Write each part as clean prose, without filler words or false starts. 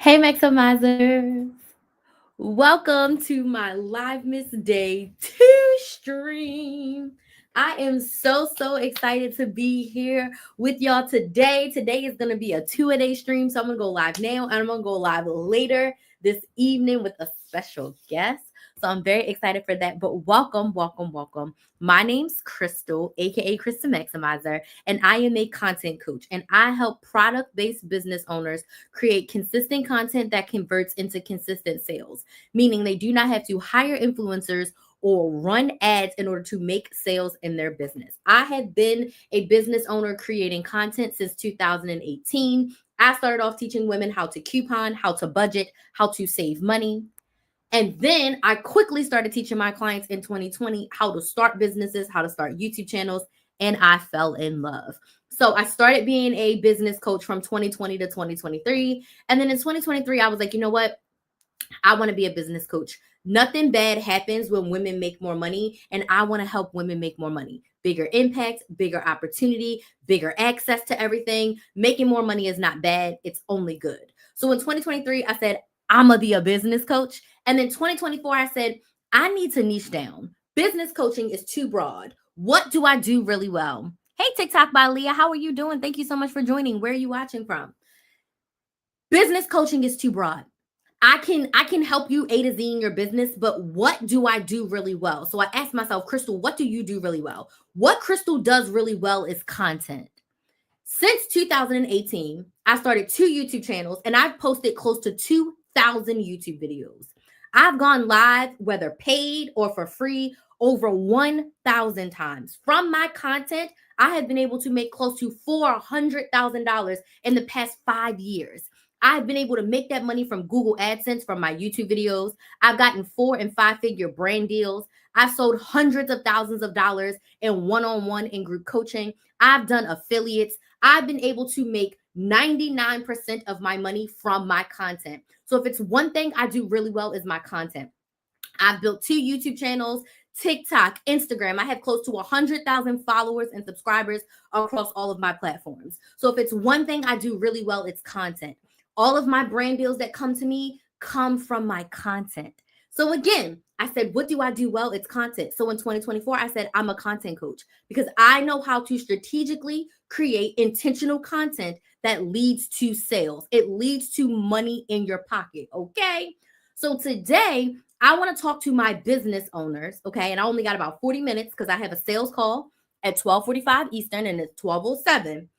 Hey, Maximizers. Welcome to my LiveMas Day 2 stream. I am so excited to be here with y'all today. Today is going to be a 2-a-day stream. So I'm going to go live now and I'm going to go live later this evening with a special guest. So I'm very excited for that. But welcome. My name's Crystal, aka Crystal Maximizer, and I am a content coach. And I help product-based business owners create consistent content that converts into consistent sales, meaning they do not have to hire influencers or run ads in order to make sales in their business. I have been a business owner creating content since 2018. I started off teaching women how to coupon, how to budget, how to save money. And then I quickly started teaching my clients in 2020 how to start businesses, how to start YouTube channels, and I fell in love. So I started being a business coach from 2020 to 2023. And then in 2023, I was like, you know what? I want to be a business coach. Nothing bad happens when women make more money, and I want to help women make more money. Bigger impact, bigger opportunity, bigger access to everything. Making more money is not bad. It's only good. So in 2023, I said, I'm going to be a business coach. And then 2024, I said, I need to niche down. Business coaching is too broad. What do I do really well? Hey, TikTok by Leah, how are you doing? Thank you so much for joining. Where are you watching from? Business coaching is too broad. I can help you A to Z in your business, but what do I do really well? So I asked myself, Crystal, what do you do really well? What Crystal does really well is content. Since 2018, I started 2 YouTube channels and I've posted close to 2,000 YouTube videos. I've gone live, whether paid or for free, over 1,000 times. From my content, I have been able to make close to $400,000 in the past 5 years. I've been able to make that money from Google AdSense from my YouTube videos. I've gotten 4 and 5 figure brand deals. I've sold hundreds of thousands of dollars in one-on-one and group coaching. I've done affiliates. I've been able to make 99% of my money from my content. So if it's one thing I do really well is my content. I've built 2 YouTube channels, TikTok, Instagram. I have close to 100,000 followers and subscribers across all of my platforms. So if it's one thing I do really well, it's content. All of my brand deals that come to me come from my content. So again, I said, what do I do well? It's content. So in 2024, I said, I'm a content coach because I know how to strategically create intentional content that leads to sales. It leads to money in your pocket. Okay. So today, I want to talk to my business owners. Okay. And I only got about 40 minutes because I have a sales call at 12:45 Eastern and it's 12:07.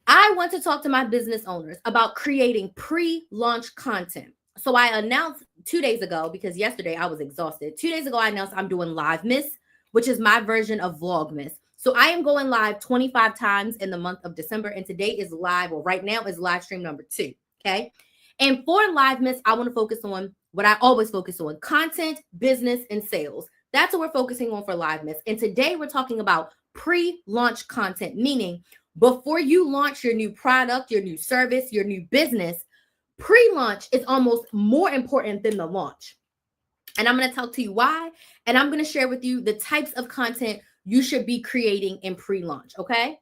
I want to talk to my business owners about creating pre-launch content. So I announced 2 days ago, because yesterday I was exhausted. 2 days ago, I announced I'm doing LiveMas, which is my version of Vlogmas. So I am going live 25 times in the month of December. And today is live, or right now is live stream number 2. Okay. And for LiveMas, I want to focus on what I always focus on: content, business, and sales. That's what we're focusing on for LiveMas. And today we're talking about pre-launch content, meaning before you launch your new product, your new service, your new business, pre-launch is almost more important than the launch. And I'm going to talk to you why, and I'm going to share with you the types of content you should be creating in pre-launch, okay?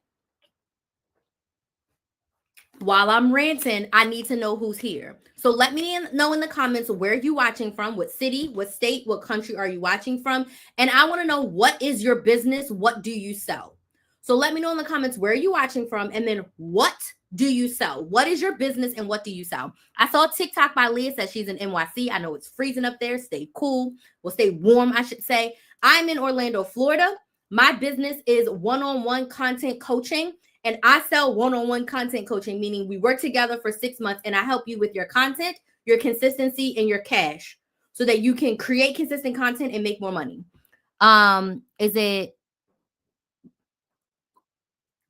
While I'm ranting, I need to know who's here. So let me know in the comments where you're watching from, what city, what state, what country are you watching from? And I want to know, what is your business? What do you sell? So let me know in the comments where you're watching from, and then what do you sell? What is your business and what do you sell? I saw TikTok by Leah says she's in NYC. I know it's freezing up there. Stay cool. Well, stay warm, I should say. I'm in Orlando, Florida. My business is one-on-one content coaching. And I sell one-on-one content coaching, meaning we work together for 6 months and I help you with your content, your consistency, and your cash so that you can create consistent content and make more money. Is it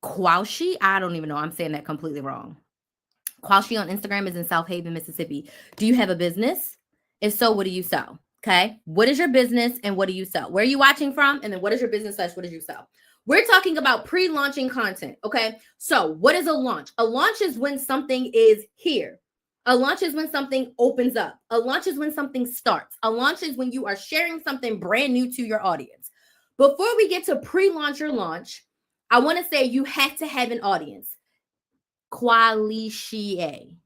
Kwashi? I don't even know. I'm saying that completely wrong. Kwashi on Instagram is in South Haven, Mississippi. Do you have a business? If so, what do you sell? Okay. What is your business and what do you sell? Where are you watching from? And then what is your business / what do you sell? We're talking about pre-launching content. Okay. So what is a launch? A launch is when something is here. A launch is when something opens up. A launch is when something starts. A launch is when you are sharing something brand new to your audience. Before we get to pre-launch or launch, I want to say you have to have an audience. Qualifié.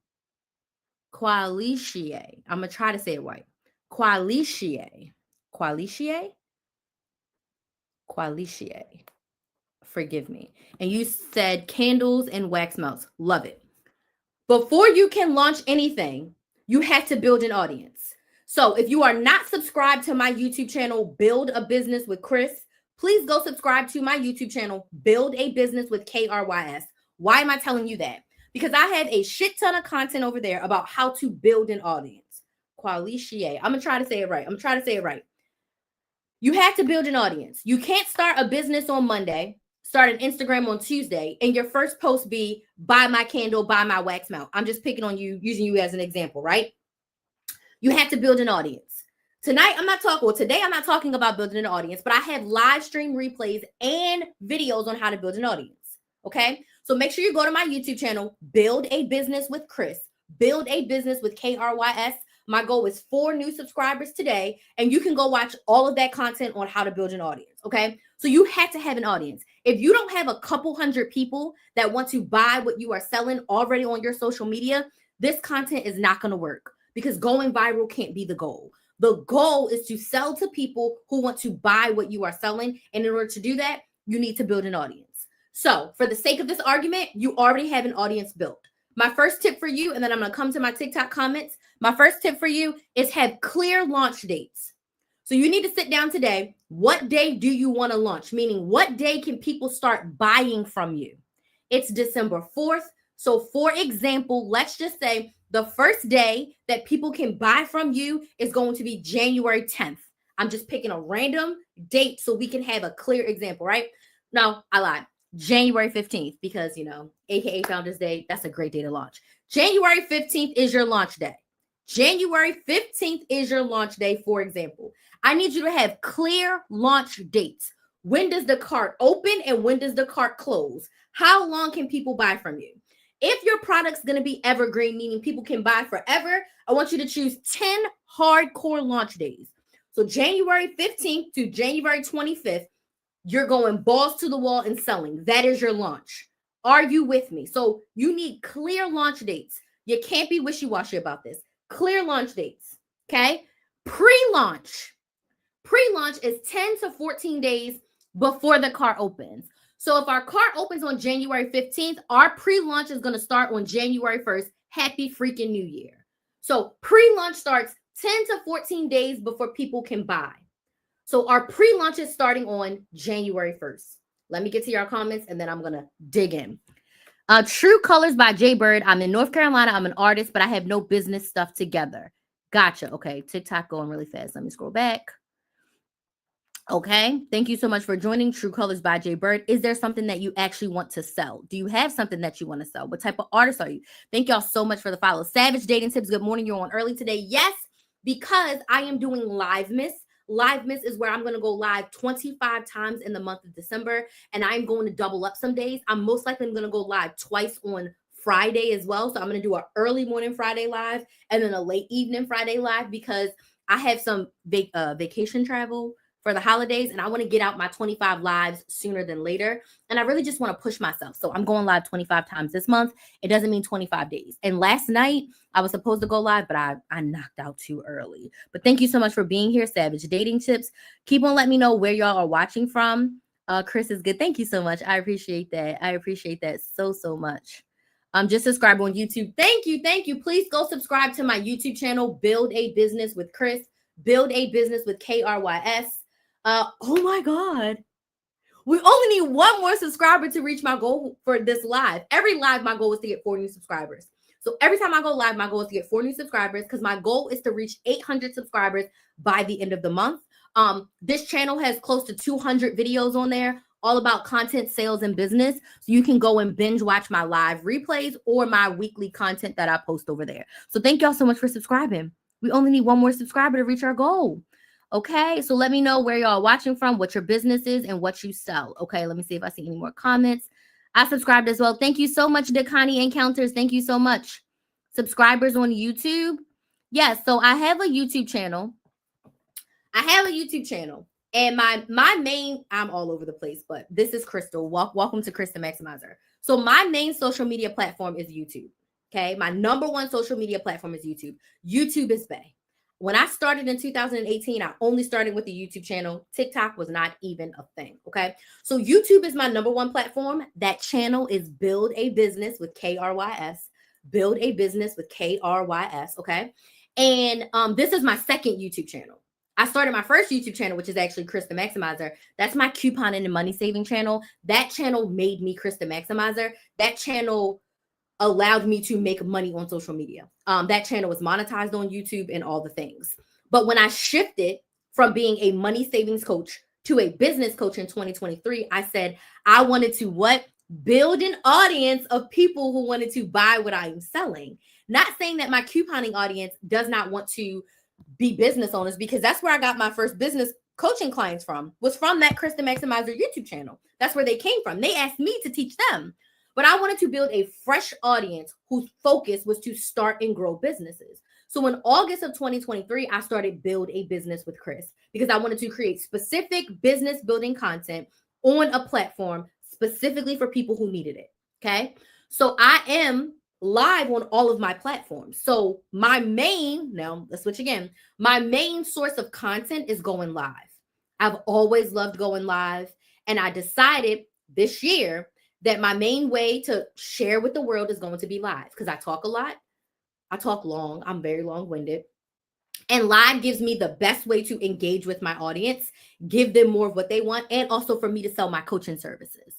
Qualicie. I'm going to try to say it right. Qualicie. Qualicie? Qualicie. Forgive me. And you said candles and wax melts. Love it. Before you can launch anything, you have to build an audience. So if you are not subscribed to my YouTube channel, Build a Business with Chris, please go subscribe to my YouTube channel, Build a Business with KRYS. Why am I telling you that? Because I have a shit ton of content over there about how to build an audience. Qualicie. I'm going to try to say it right. You have to build an audience. You can't start a business on Monday, start an Instagram on Tuesday, and your first post be buy my candle, buy my wax mount. I'm just picking on you, using you as an example, right? You have to build an audience. Today I'm not talking about building an audience, but I have live stream replays and videos on how to build an audience. Okay. So make sure you go to my YouTube channel, Build a Business with Chris, Build a Business with KRYS. My goal is 4 new subscribers today, and you can go watch all of that content on how to build an audience. Okay. So you have to have an audience. If you don't have a couple hundred people that want to buy what you are selling already on your social media, this content is not going to work, because going viral can't be the goal. The goal is to sell to people who want to buy what you are selling. And in order to do that, you need to build an audience. So for the sake of this argument, you already have an audience built. My first tip for you, and then I'm going to come to my TikTok comments. My first tip for you is have clear launch dates. So you need to sit down today. What day do you want to launch? Meaning, what day can people start buying from you? It's December 4th. So for example, let's just say the first day that people can buy from you is going to be January 10th. I'm just picking a random date so we can have a clear example, right? No, I lied. January 15th, because, AKA Founders Day, that's a great day to launch. January 15th is your launch day. January 15th is your launch day, for example. I need you to have clear launch dates. When does the cart open and when does the cart close? How long can people buy from you? If your product's going to be evergreen, meaning people can buy forever, I want you to choose 10 hardcore launch days. So January 15th to January 25th, you're going balls to the wall and selling. That is your launch. Are you with me? So you need clear launch dates. You can't be wishy-washy about this. Clear launch dates. Okay. Pre-launch is 10 to 14 days before the cart opens. So if our cart opens on January 15th, our pre-launch is going to start on January 1st. Happy freaking New Year. So pre-launch starts 10 to 14 days before people can buy. So our pre-launch is starting on January 1st. Let me get to your comments and then I'm going to dig in. True Colors by Jay Bird. I'm in North Carolina. I'm an artist, but I have no business stuff together. Gotcha. Okay. TikTok going really fast. Let me scroll back. Okay. Thank you so much for joining True Colors by Jay Bird. Is there something that you actually want to sell? Do you have something that you want to sell? What type of artist are you? Thank y'all so much for the follow. Savage Dating Tips. Good morning. You're on early today. Yes, because I am doing LiveMas. LiveMas is where I'm going to go live 25 times in the month of December, and I'm going to double up some days. I'm most likely going to go live twice on Friday as well. So I'm going to do an early morning Friday live and then a late evening Friday live, because I have some vacation travel for the holidays, and I want to get out my 25 lives sooner than later. And I really just want to push myself. So I'm going live 25 times this month. It doesn't mean 25 days. And last night I was supposed to go live, but I knocked out too early. But thank you so much for being here. Savage Dating Tips. Keep on letting me know where y'all are watching from. Chris is good. Thank you so much. I appreciate that. I appreciate that so much. Just subscribe on YouTube. Thank you. Please go subscribe to my YouTube channel, Build a Business with Chris. Build a Business with KRYS. Oh my God. We only need 1 more subscriber to reach my goal for this live. Every live, my goal is to get 4 new subscribers. So every time I go live, my goal is to get 4 new subscribers, because my goal is to reach 800 subscribers by the end of the month. This channel has close to 200 videos on there, all about content, sales, and business. So you can go and binge watch my live replays or my weekly content that I post over there. So thank y'all so much for subscribing. We only need 1 more subscriber to reach our goal. Okay, so let me know where y'all are watching from, what your business is, and what you sell. Okay, let me see if I see any more comments. I subscribed as well. Thank you so much, Dakani Encounters. Thank you so much. Subscribers on YouTube. Yes, so I have a YouTube channel. And my main, I'm all over the place, but this is Crystal. Welcome to Krista Maximizer. So my main social media platform is YouTube. Okay. My number one social media platform is YouTube. YouTube is Bay. When I started in 2018, I only started with the YouTube channel. TikTok was not even a thing. Okay. So YouTube is my number one platform. That channel is Build a Business with KRYS. Build a Business with KRYS. Okay. And this is my second YouTube channel. I started my first YouTube channel, which is actually Chris the Maximizer. That's my couponing and money saving channel. That channel made me Chris the Maximizer. That channel allowed me to make money on social media. That channel was monetized on YouTube and all the things. But when I shifted from being a money savings coach to a business coach in 2023, I said I wanted to what? Build an audience of people who wanted to buy what I am selling. Not saying that my couponing audience does not want to be business owners, because that's where I got my first business coaching clients from, was from that Krista Maximizer YouTube channel. That's where they came from. They asked me to teach them. But I wanted to build a fresh audience whose focus was to start and grow businesses. So in August of 2023, I started Build a Business with Chris, because I wanted to create specific business building content on a platform specifically for people who needed it. Okay. So I am live on all of my platforms. So my main source of content is going live. I've always loved going live. And I decided this year that my main way to share with the world is going to be live, because I talk a lot. I talk long. I'm very long-winded. And live gives me the best way to engage with my audience, give them more of what they want, and also for me to sell my coaching services.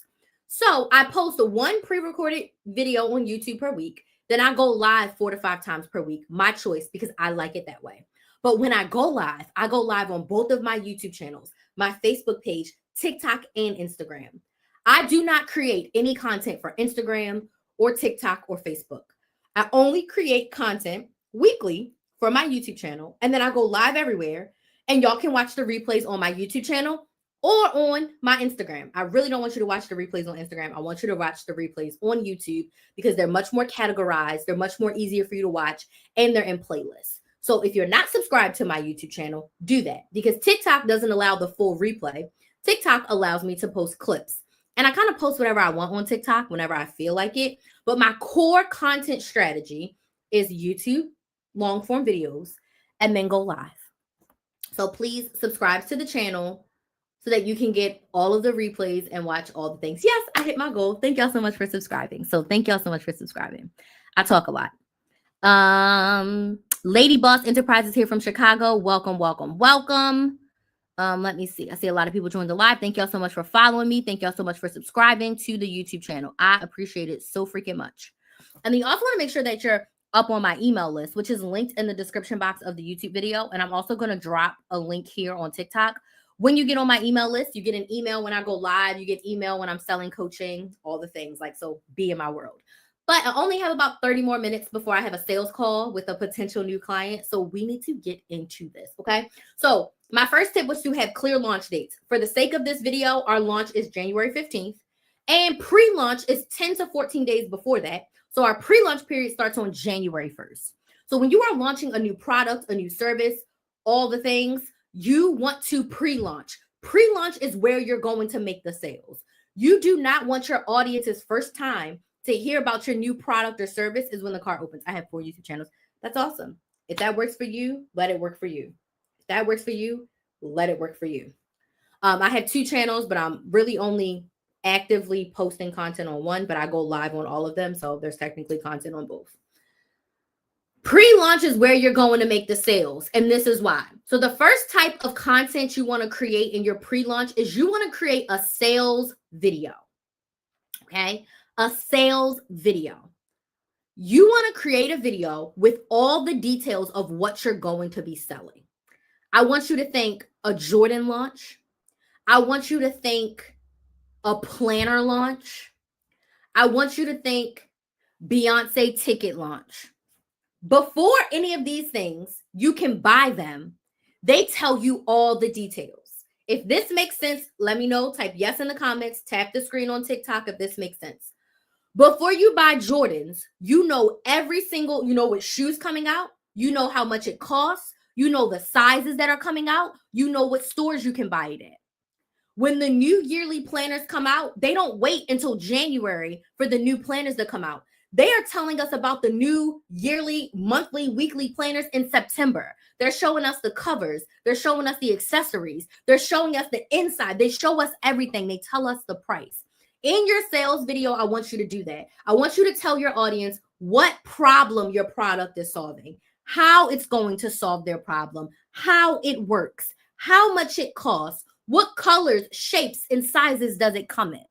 So I post one pre-recorded video on YouTube per week. Then I go live 4 to 5 times per week. My choice, because I like it that way. But when I go live on both of my YouTube channels, my Facebook page, TikTok, and Instagram. I do not create any content for Instagram or TikTok or Facebook. I only create content weekly for my YouTube channel, and then I go live everywhere, and y'all can watch the replays on my YouTube channel or on my Instagram. I really don't want you to watch the replays on Instagram. I want you to watch the replays on YouTube, because they're much more categorized. They're much more easier for you to watch, and they're in playlists. So if you're not subscribed to my YouTube channel, do that, because TikTok doesn't allow the full replay. TikTok allows me to post clips. And I kind of post whatever I want on TikTok whenever I feel like it. But my core content strategy is YouTube, long form videos, and then go live. So please subscribe to the channel so that you can get all of the replays and watch all the things. Yes, I hit my goal. Thank y'all so much for subscribing. I talk a lot. Lady Boss Enterprises here from Chicago. Welcome, welcome, welcome. Let me see. I see a lot of people joined the live. Thank y'all so much for following me. Thank y'all so much for subscribing to the YouTube channel. I appreciate it so freaking much. And then you also want to make sure that you're up on my email list, which is linked in the description box of the YouTube video. And I'm also going to drop a link here on TikTok. When you get on my email list, you get an email when I go live. You get email when I'm selling coaching, all the things. So be in my world. But I only have about 30 more minutes before I have a sales call with a potential new client. So we need to get into this, okay? So my first tip was to have clear launch dates. For the sake of this video, our launch is January 15th. And pre-launch is 10 to 14 days before that. So our pre-launch period starts on January 1st. So when you are launching a new product, a new service, all the things, you want to pre-launch. Pre-launch is where you're going to make the sales. You do not want your audience's first time to hear about your new product or service is when the car opens. I have 4 YouTube channels. That's awesome. If that works for you, let it work for you. If that works for you, let it work for you. I have 2 channels, but I'm really only actively posting content on one, but I go live on all of them. So there's technically content on both. Pre-launch is where you're going to make the sales. And this is why. So the first type of content you want to create in your pre-launch is you want to create a sales video. Okay. A sales video. You want to create a video with all the details of what you're going to be selling. I want you to think a Jordan launch. I want you to think a planner launch. I want you to think Beyonce ticket launch. Before any of these things, you can buy them. They tell you all the details. If this makes sense, let me know. Type yes in the comments. Tap the screen on TikTok if this makes sense. Before you buy Jordans, you know what shoes coming out. You know how much it costs. You know the sizes that are coming out. You know what stores you can buy it at. When the new yearly planners come out, they don't wait until January for the new planners to come out. They are telling us about the new yearly, monthly, weekly planners in September. They're showing us the covers. They're showing us the accessories. They're showing us the inside. They show us everything. They tell us the price. In your sales video, I want you to do that. I want you to tell your audience what problem your product is solving, how it's going to solve their problem, how it works, how much it costs, what colors, shapes, and sizes does it come in.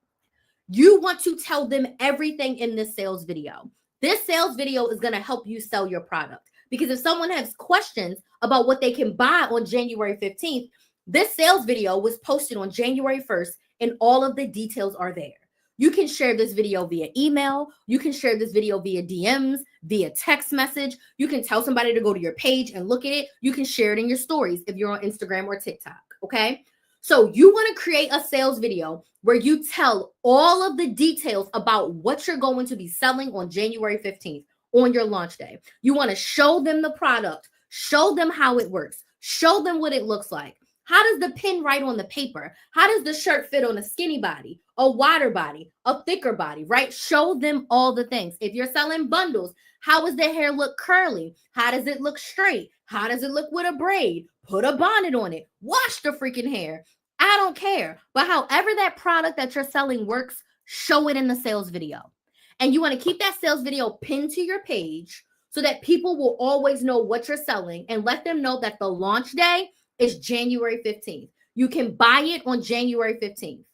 You want to tell them everything in this sales video. This sales video is going to help you sell your product, because if someone has questions about what they can buy on January 15th, this sales video was posted on January 1st and all of the details are there. You can share this video via email. You can share this video via DMs, via text message. You can tell somebody to go to your page and look at it. You can share it in your stories if you're on Instagram or TikTok, okay? So you want to create a sales video where you tell all of the details about what you're going to be selling on January 15th on your launch day. You want to show them the product, show them how it works, show them what it looks like. How does the pen write on the paper? How does the shirt fit on a skinny body, a wider body, a thicker body, right? Show them all the things. If you're selling bundles, how does the hair look curly? How does it look straight? How does it look with a braid? Put a bonnet on it. Wash the freaking hair. I don't care. But however that product that you're selling works, show it in the sales video. And you want to keep that sales video pinned to your page so that people will always know what you're selling, and let them know that the launch day is January 15th. You can buy it on January 15th.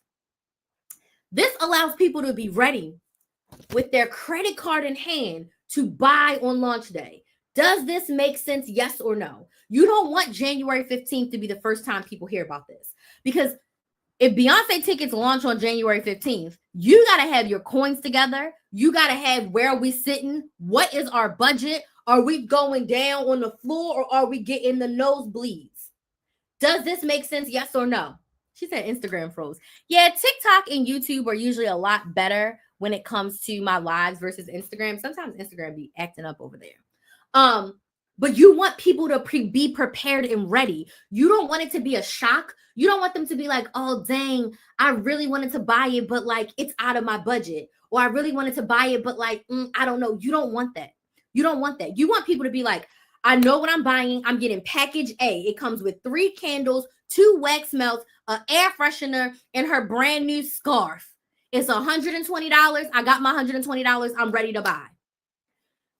This allows people to be ready with their credit card in hand to buy on launch day. Does this make sense? Yes or no? You don't want January 15th to be the first time people hear about this, because if Beyonce tickets launch on January 15th, you got to have your coins together. You got to have, where are we sitting? What is our budget? Are we going down on the floor, or are we getting the nosebleeds? Does this make sense? Yes or no? She said Instagram froze. Yeah, TikTok and YouTube are usually a lot better when it comes to my lives versus Instagram. Sometimes Instagram be acting up over there. But you want people to be prepared and ready. You don't want it to be a shock. You don't want them to be like, oh, dang, I really wanted to buy it, but like it's out of my budget. Or I really wanted to buy it, but like, I don't know. You don't want that. You don't want that. You want people to be like, I know what I'm buying. I'm getting package A. It comes with 3 candles, 2 wax melts, an air freshener, and her brand new scarf. It's $120. I got my $120. I'm ready to buy.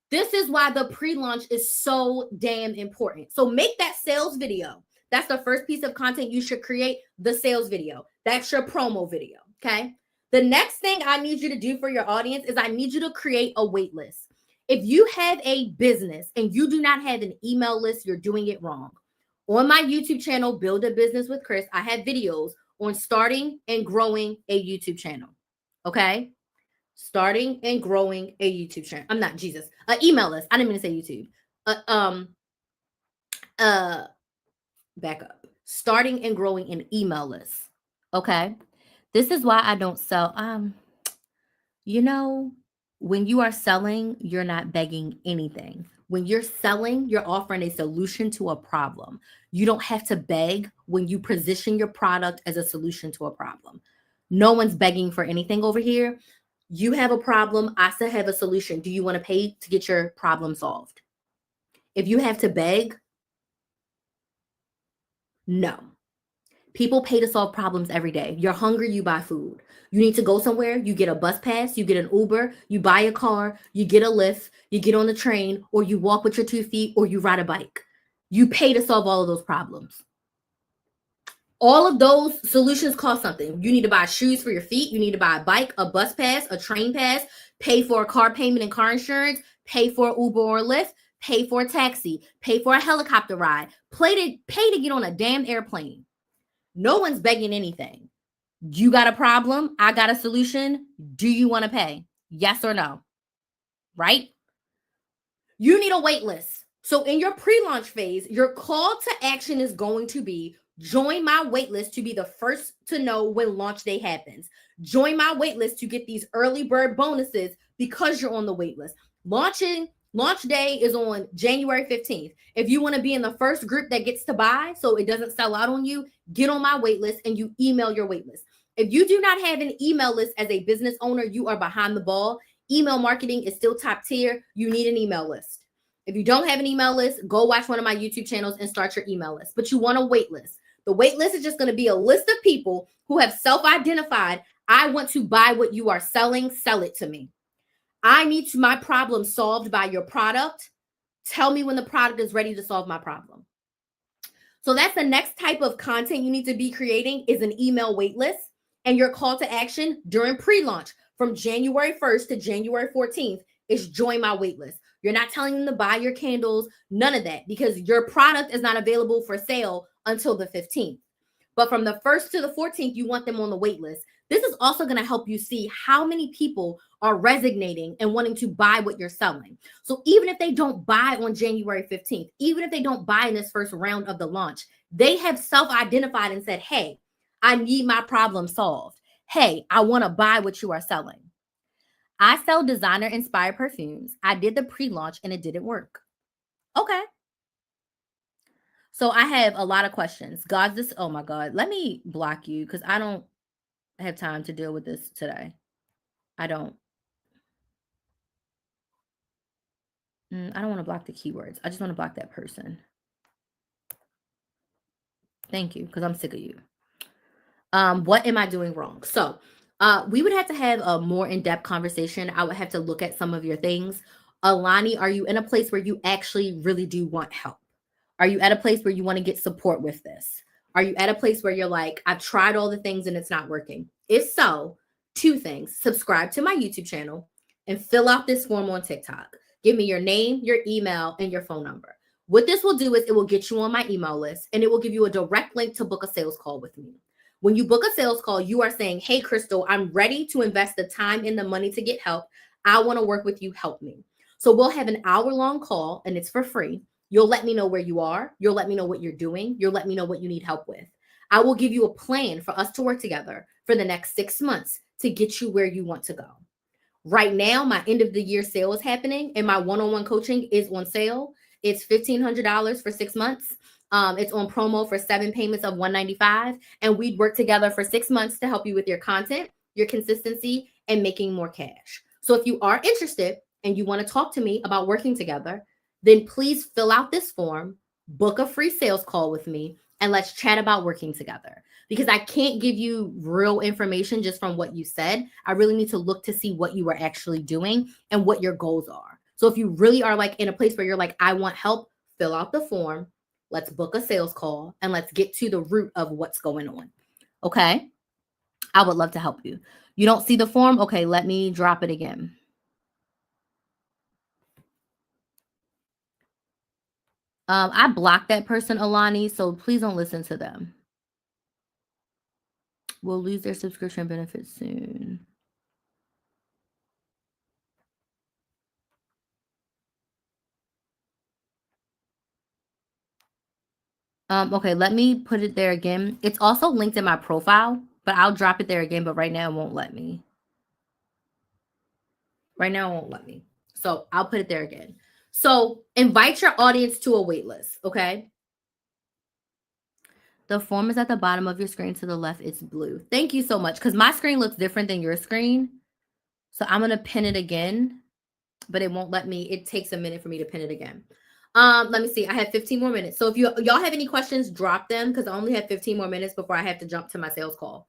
This is why the pre-launch is so damn important. So make that sales video. That's the first piece of content you should create, the sales video. That's your promo video, okay? The next thing I need you to do for your audience is I need you to create a wait list. If you have a business and you do not have an email list, you're doing it wrong. On my YouTube channel, Build a Business with Chris, I have videos on starting and growing a YouTube channel, okay? Starting and growing a YouTube channel. I'm not Jesus. Email list. I didn't mean to say YouTube. Back up. Starting and growing an email list. Okay. This is why I don't sell. When you are selling, you're not begging anything. When you're selling, you're offering a solution to a problem. You don't have to beg when you position your product as a solution to a problem. No one's begging for anything over here. You have a problem. I still have a solution. Do you want to pay to get your problem solved? If you have to beg, no. People pay to solve problems every day. You're hungry, you buy food. You need to go somewhere, you get a bus pass, you get an Uber, you buy a car, you get a Lyft, you get on the train, or you walk with your 2 feet, or you ride a bike. You pay to solve all of those problems. All of those solutions cost something. You need to buy shoes for your feet. You need to buy a bike, a bus pass, a train pass, pay for a car payment and car insurance, pay for Uber or Lyft, pay for a taxi, pay for a helicopter ride, pay to get on a damn airplane. No one's begging anything. You got a problem. I got a solution. Do you want to pay? Yes or no? Right? You need a wait list. So in your pre-launch phase, your call to action is going to be join my waitlist to be the first to know when launch day happens. Join my waitlist to get these early bird bonuses because you're on the waitlist. Launch day is on January 15th. If you want to be in the first group that gets to buy so it doesn't sell out on you, get on my waitlist and you email your waitlist. If you do not have an email list as a business owner, you are behind the ball. email marketing is still top tier. You need an email list. If you don't have an email list, go watch one of my YouTube channels and start your email list. But you want a wait list. The wait list is just going to be a list of people who have self-identified, I want to buy what you are selling, sell it to me. I need my problem solved by your product. Tell me when the product is ready to solve my problem. So that's the next type of content you need to be creating is an email wait list and your call to action during pre-launch from January 1st to January 14th is join my wait list. You're not telling them to buy your candles, none of that, because your product is not available for sale until the 15th. But from the 1st to the 14th, you want them on the wait list. This is also going to help you see how many people are resonating and wanting to buy what you're selling. So even if they don't buy on January 15th, even if they don't buy in this first round of the launch, they have self-identified and said, hey, I need my problem solved. Hey, I want to buy what you are selling. I sell designer-inspired perfumes. I did the pre-launch and it didn't work. Okay. So I have a lot of questions. Oh my God, let me block you because I don't have time to deal with this today. I don't want to block the keywords. I just want to block that person. Thank you, because I'm sick of you. What am I doing wrong? So we would have to have a more in-depth conversation. I would have to look at some of your things. Alani, are you in a place where you actually really do want help? Are you at a place where you want to get support with this? Are you at a place where you're like, I've tried all the things and it's not working? If so, 2 things. Subscribe to my YouTube channel and fill out this form on TikTok. Give me your name, your email, and your phone number. What this will do is it will get you on my email list and it will give you a direct link to book a sales call with me. When you book a sales call, you are saying, hey, Crystal, I'm ready to invest the time and the money to get help. I want to work with you. Help me. So we'll have an hour-long call and it's for free. You'll let me know where you are. You'll let me know what you're doing. You'll let me know what you need help with. I will give you a plan for us to work together for the next 6 months to get you where you want to go. Right now, my end of the year sale is happening and my one-on-one coaching is on sale. It's $1,500 for 6 months. It's on promo for 7 payments of $195. And we'd work together for 6 months to help you with your content, your consistency, and making more cash. So if you are interested and you want to talk to me about working together, then please fill out this form, book a free sales call with me, and let's chat about working together. Because I can't give you real information just from what you said. I really need to look to see what you are actually doing and what your goals are. So if you really are like in a place where you're like, I want help, fill out the form, let's book a sales call, and let's get to the root of what's going on. Okay? I would love to help you. You don't see the form? Okay, let me drop it again. I blocked that person, Alani, so please don't listen to them. Will lose their subscription benefits soon. Okay, let me put it there again. It's also linked in my profile, but I'll drop it there again, but right now it won't let me. Right now it won't let me. So I'll put it there again. So invite your audience to a wait list, okay? The form is at the bottom of your screen to the left. It's blue. Thank you so much, because my screen looks different than your screen. So I'm going to pin it again, but it won't let me. It takes a minute for me to pin it again. Let me see. I have 15 more minutes. So if y'all have any questions, drop them, because I only have 15 more minutes before I have to jump to my sales call.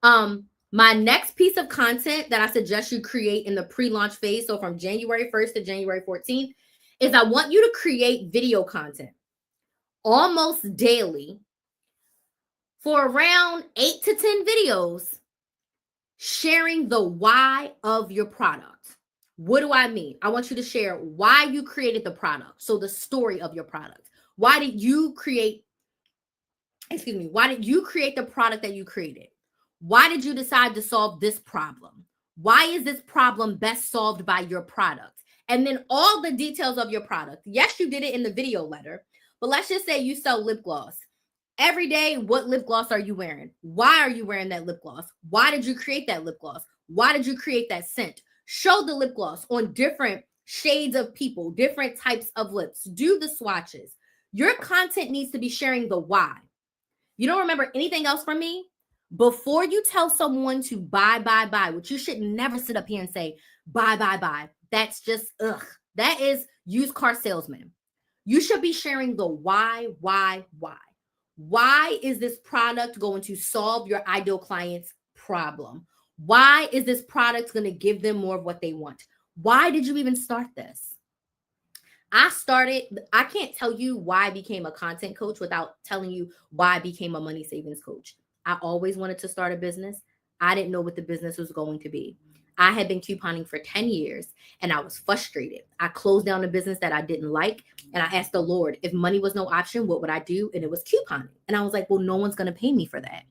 My next piece of content that I suggest you create in the pre-launch phase, so from January 1st to January 14th, is I want you to create video content almost daily for around 8 to 10 videos sharing the why of your product. What do I mean? I want you to share why you created the product. So the story of your product. Why did you create the product that you created? Why did you decide to solve this problem? Why is this problem best solved by your product? And then all the details of your product. Yes, you did it in the video letter, but let's just say you sell lip gloss. Every day, what lip gloss are you wearing? Why are you wearing that lip gloss? Why did you create that lip gloss? Why did you create that scent? Show the lip gloss on different shades of people, different types of lips. Do the swatches. Your content needs to be sharing the why. You don't remember anything else from me? Before you tell someone to buy, which you should never sit up here and say, Buy. That's just, ugh. That is used car salesman. You should be sharing the why. Why is this product going to solve your ideal client's problem? Why is this product going to give them more of what they want? Why did you even start this? I can't tell you why I became a content coach without telling you why I became a money savings coach. I always wanted to start a business. I didn't know what the business was going to be. I had been couponing for 10 years and I was frustrated. I closed down a business that I didn't like and I asked the Lord, if money was no option, what would I do? And it was couponing. And I was like, well, no one's going to pay me for that.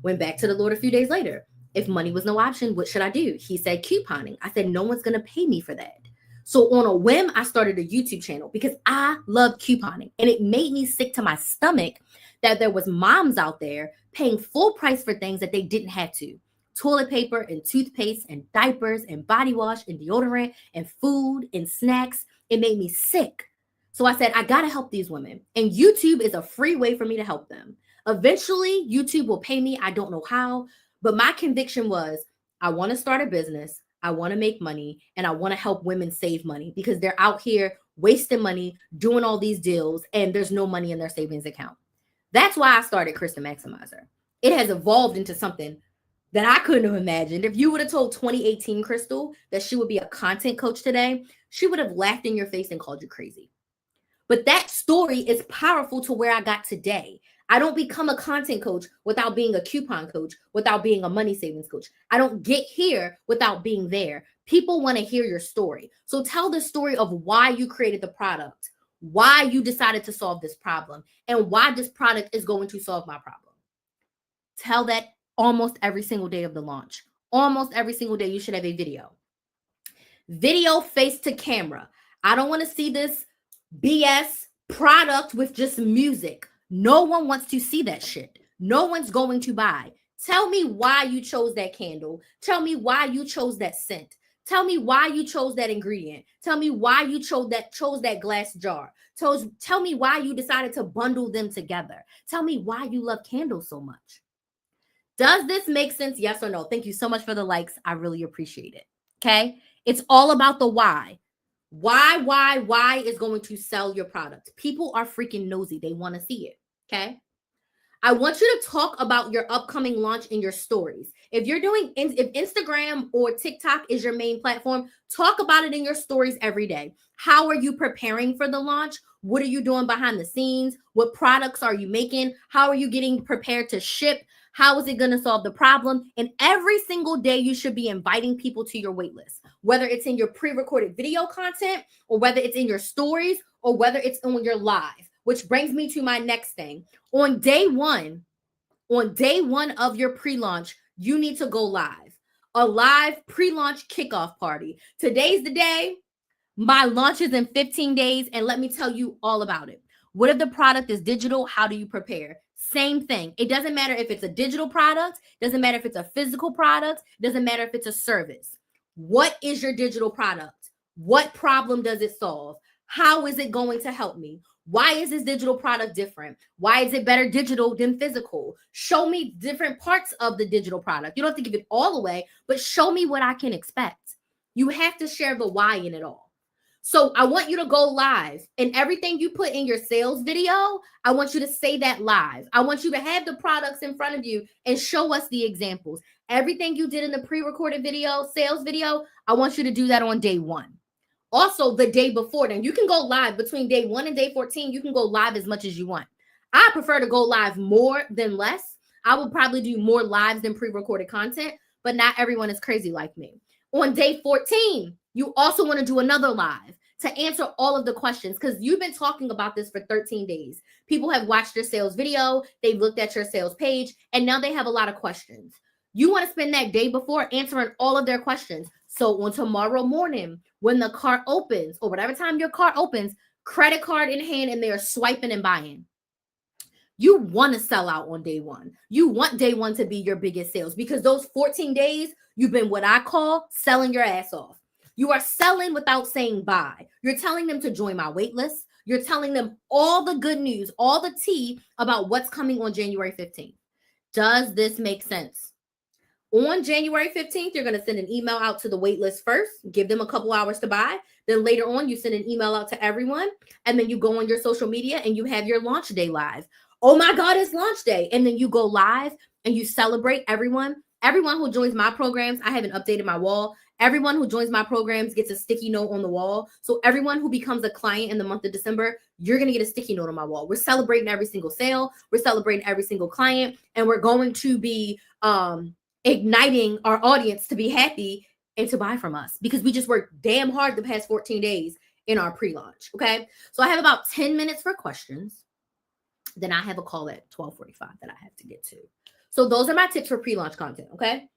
Went back to the Lord a few days later. If money was no option, what should I do? He said couponing. I said, no one's going to pay me for that. So on a whim, I started a YouTube channel because I love couponing. And it made me sick to my stomach that there was moms out there paying full price for things that they didn't have to. Toilet paper and toothpaste and diapers and body wash and deodorant and food and snacks. It made me sick. So I said, I got to help these women. And YouTube is a free way for me to help them. Eventually, YouTube will pay me. I don't know how. But my conviction was, I want to start a business. I want to make money and I want to help women save money because they're out here wasting money, doing all these deals, and there's no money in their savings account. That's why I started Kristen Maximizer. It has evolved into something that I couldn't have imagined. If you would have told 2018 Crystal that she would be a content coach today, she would have laughed in your face and called you crazy. But that story is powerful to where I got today. I don't become a content coach without being a coupon coach, without being a money savings coach. I don't get here without being there. People want to hear your story. So tell the story of why you created the product, why you decided to solve this problem, and why this product is going to solve my problem. Tell that almost every single day of the launch. Almost every single day you should have a video. Video face to camera. I don't want to see this BS product with just music. No one wants to see that shit. No one's going to buy. Tell me why you chose that candle. Tell me why you chose that scent. Tell me why you chose that ingredient. Tell me why you chose that glass jar. Tell me why you decided to bundle them together. Tell me why you love candles so much. Does this make sense? Yes or no? Thank you so much for the likes. I really appreciate it. Okay? It's all about the why. Why is going to sell your product. People are freaking nosy. They want to see it. Okay. I want you to talk about your upcoming launch in your stories. If Instagram or TikTok is your main platform, talk about it in your stories every day. How are you preparing for the launch? What are you doing behind the scenes? What products are you making? How are you getting prepared to ship? How is it going to solve the problem? And every single day, you should be inviting people to your waitlist, whether it's in your pre-recorded video content or whether it's in your stories or whether it's on your live, which brings me to my next thing. On day one of your pre-launch, you need to go live. A live pre-launch kickoff party. Today's the day. My launch is in 15 days, and let me tell you all about it. What if the product is digital? How do you prepare? Same thing. It doesn't matter if it's a digital product. Doesn't matter if it's a physical product. Doesn't matter if it's a service. What is your digital product? What problem does it solve? How is it going to help me? Why is this digital product different? Why is it better digital than physical? Show me different parts of the digital product. You don't have to give it all away, but show me what I can expect. You have to share the why in it all. So I want you to go live, and everything you put in your sales video, I want you to say that live. I want you to have the products in front of you and show us the examples. Everything you did in the pre-recorded video, sales video, I want you to do that on day one. Also, the day before, then you can go live between day 1 and day 14. You can go live as much as you want. I prefer to go live more than less. I will probably do more lives than pre-recorded content, but not everyone is crazy like me. On day 14, you also want to do another live to answer all of the questions because you've been talking about this for 13 days. People have watched your sales video, they've looked at your sales page, and now they have a lot of questions. You want to spend that day before answering all of their questions. So on tomorrow morning, when the cart opens or whatever time your cart opens, credit card in hand and they're swiping and buying. You want to sell out on day one. You want day one to be your biggest sales because those 14 days, you've been what I call selling your ass off. You are selling without saying bye. You're telling them to join my wait list. You're telling them all the good news, all the tea about what's coming on January 15th. Does this make sense? On January 15th, you're going to send an email out to the wait list first, give them a couple hours to buy. Then later on, you send an email out to everyone. And then you go on your social media and you have your launch day live. Oh my God, it's launch day. And then you go live and you celebrate everyone. Everyone who joins my programs, I haven't updated my wall. Everyone who joins my programs gets a sticky note on the wall. So everyone who becomes a client in the month of December, you're going to get a sticky note on my wall. We're celebrating every single sale. We're celebrating every single client. And we're going to be igniting our audience to be happy and to buy from us, because we just worked damn hard the past 14 days in our pre-launch. Okay. So I have about 10 minutes for questions. Then I have a call at 12:45 that I have to get to. So those are my tips for pre-launch content. Okay.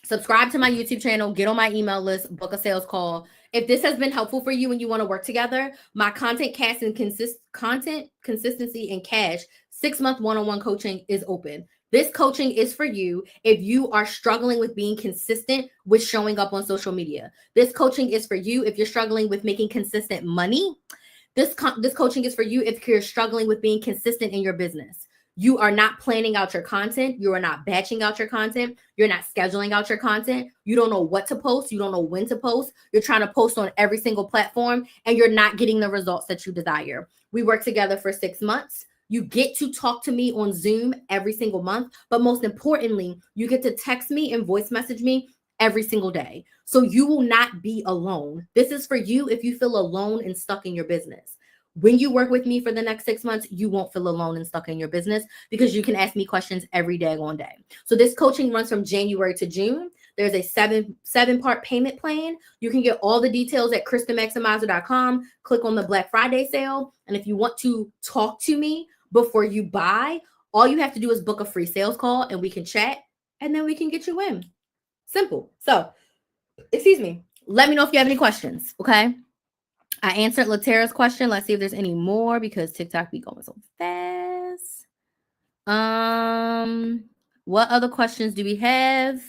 Subscribe to my YouTube channel, get on my email list, book a sales call. If this has been helpful for you and you want to work together, my content consistency and cash 6-month one-on-one coaching is open. This coaching is for you if you are struggling with being consistent with showing up on social media. This coaching is for you if you're struggling with making consistent money. This coaching is for you if you're struggling with being consistent in your business. You are not planning out your content. You are not batching out your content. You're not scheduling out your content. You don't know what to post. You don't know when to post. You're trying to post on every single platform and you're not getting the results that you desire. We work together for 6 months. You get to talk to me on Zoom every single month. But most importantly, you get to text me and voice message me every single day. So you will not be alone. This is for you if you feel alone and stuck in your business. When you work with me for the next 6 months, you won't feel alone and stuck in your business because you can ask me questions every daggone day. So this coaching runs from January to June. There's a seven-part payment plan. You can get all the details at KristenMaximizer.com. Click on the Black Friday sale. And if you want to talk to me before you buy, all you have to do is book a free sales call and we can chat and then we can get you in. Simple. So, excuse me. Let me know if you have any questions, okay? I answered Latera's question. Let's see if there's any more because TikTok be going so fast. What other questions do we have?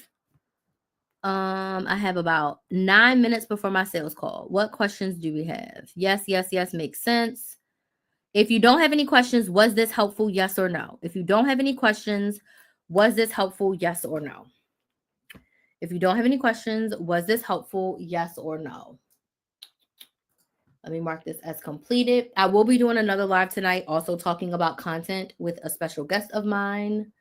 I have about 9 minutes before my sales call. What questions do we have? Yes, makes sense. If you don't have any questions, was this helpful? Yes or no? If you don't have any questions, was this helpful? Yes or no? If you don't have any questions, was this helpful? Yes or no? Let me mark this as completed. I will be doing another live tonight, also talking about content with a special guest of mine.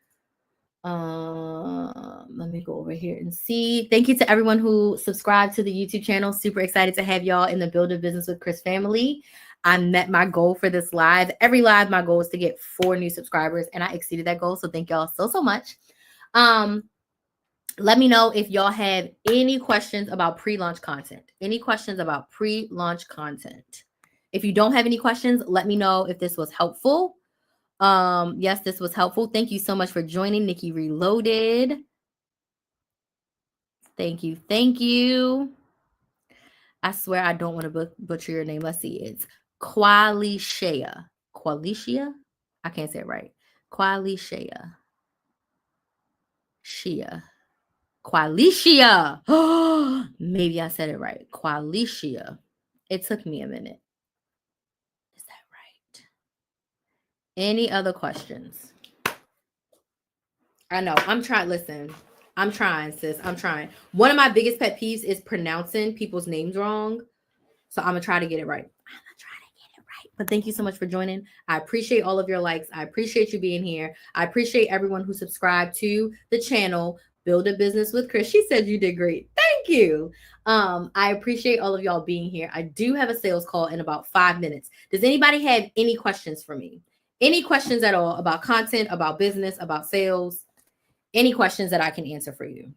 Let me go over here and see. Thank you to everyone who subscribed to the YouTube channel. Super excited to have y'all in the Build a Business with Chris family. I met my goal for this live. Every live, my goal is to get 4 new subscribers, and I exceeded that goal. So thank y'all so much. Let me know if y'all have any questions about pre-launch content. Any questions about pre-launch content. If you don't have any questions, let me know if this was helpful. Yes, this was helpful. Thank you so much for joining, Nikki Reloaded. Thank you. Thank you. I swear I don't want to butcher your name. Let's see. It's Qualicia. Qualicia? I can't say it right. Qualicia. Shia. Qualicia. Oh, maybe I said it right. Qualicia. It took me a minute. Is that right? Any other questions? I know. I'm trying. Listen, I'm trying, sis. I'm trying. One of my biggest pet peeves is pronouncing people's names wrong. So I'm going to try to get it right. But thank you so much for joining. I appreciate all of your likes. I appreciate you being here. I appreciate everyone who subscribed to the channel, Build a Business with Chris. She said you did great. Thank you. I appreciate all of y'all being here. I do have a sales call in about 5 minutes. Does anybody have any questions for me? Any questions at all about content, about business, about sales? Any questions that I can answer for you?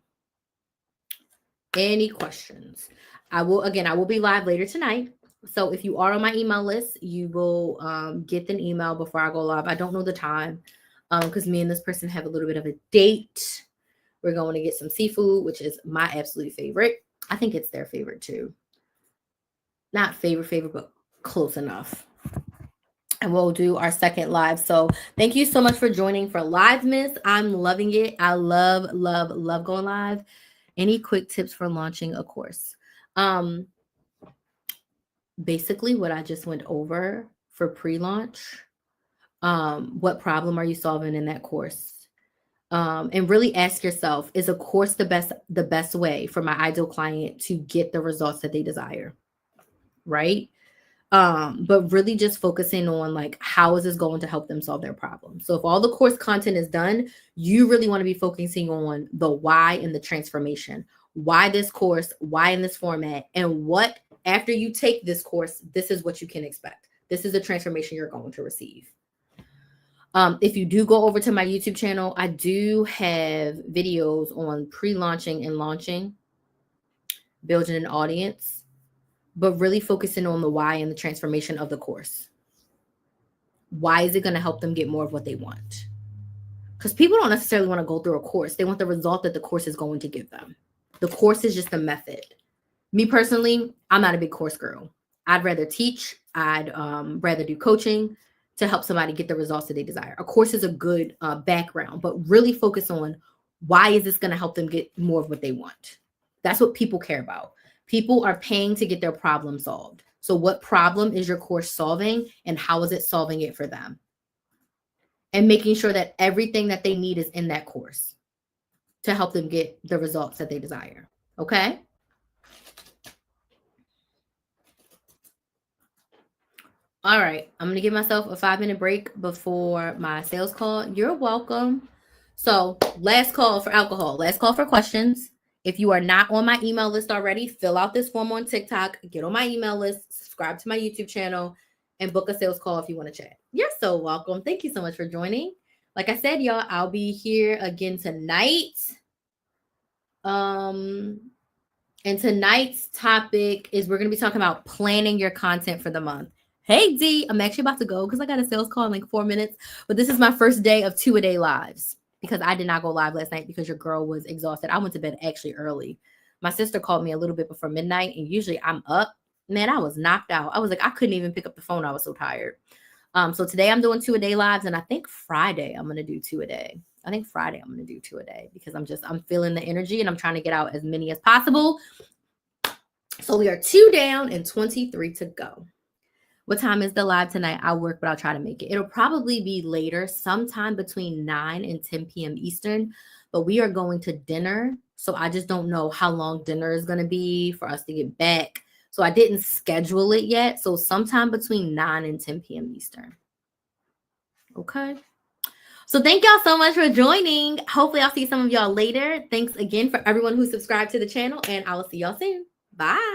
Any questions? I will be live later tonight. So if you are on my email list, you will get an email before I go live. I don't know the time because me and this person have a little bit of a date. We're going to get some seafood, which is my absolute favorite. I think it's their favorite too. Not favorite, but close enough. And we'll do our second live. So thank you so much for joining for LiveMas. I'm loving it. I love going live. Any quick tips for launching a course? Basically what I just went over for pre-launch. What problem are you solving in that course? And really ask yourself, is a course the best way for my ideal client to get the results that they desire? Right? But really just focusing on like, how is this going to help them solve their problem? So if all the course content is done, you really want to be focusing on the why and the transformation. Why this course? Why in this format? And what, after you take this course, this is what you can expect. This is the transformation you're going to receive. If you do go over to my YouTube channel, I do have videos on pre-launching and launching, building an audience, but really focusing on the why and the transformation of the course. Why is it going to help them get more of what they want? Because people don't necessarily want to go through a course. They want the result that the course is going to give them. The course is just a method. Me personally, I'm not a big course girl. I'd rather teach. I'd rather do coaching to help somebody get the results that they desire. A course is a good background, but really focus on why is this going to help them get more of what they want? That's what people care about. People are paying to get their problem solved. So what problem is your course solving, and how is it solving it for them? And making sure that everything that they need is in that course to help them get the results that they desire. Okay? All right, I'm going to give myself a 5-minute break before my sales call. You're welcome. So last call for alcohol, last call for questions. If you are not on my email list already, fill out this form on TikTok, get on my email list, subscribe to my YouTube channel, and book a sales call if you want to chat. You're so welcome. Thank you so much for joining. Like I said, y'all, I'll be here again tonight. And tonight's topic is we're going to be talking about planning your content for the month. Hey, D, I'm actually about to go because I got a sales call in like 4 minutes. But this is my first day of 2-a-day lives because I did not go live last night because your girl was exhausted. I went to bed actually early. My sister called me a little bit before midnight, and usually I'm up. Man, I was knocked out. I was like, I couldn't even pick up the phone. I was so tired. So today I'm doing 2-a-day lives, and I think Friday I'm going to do 2-a-day. I think Friday I'm going to do 2-a-day because I'm feeling the energy and I'm trying to get out as many as possible. So we are 2 down and 23 to go. What time is the live tonight? I'll work, but I'll try to make it. It'll probably be later, sometime between 9 and 10 p.m. Eastern, but we are going to dinner. So I just don't know how long dinner is going to be for us to get back. So I didn't schedule it yet. So sometime between 9 and 10 p.m. Eastern. Okay. So thank y'all so much for joining. Hopefully I'll see some of y'all later. Thanks again for everyone who subscribed to the channel, and I will see y'all soon. Bye.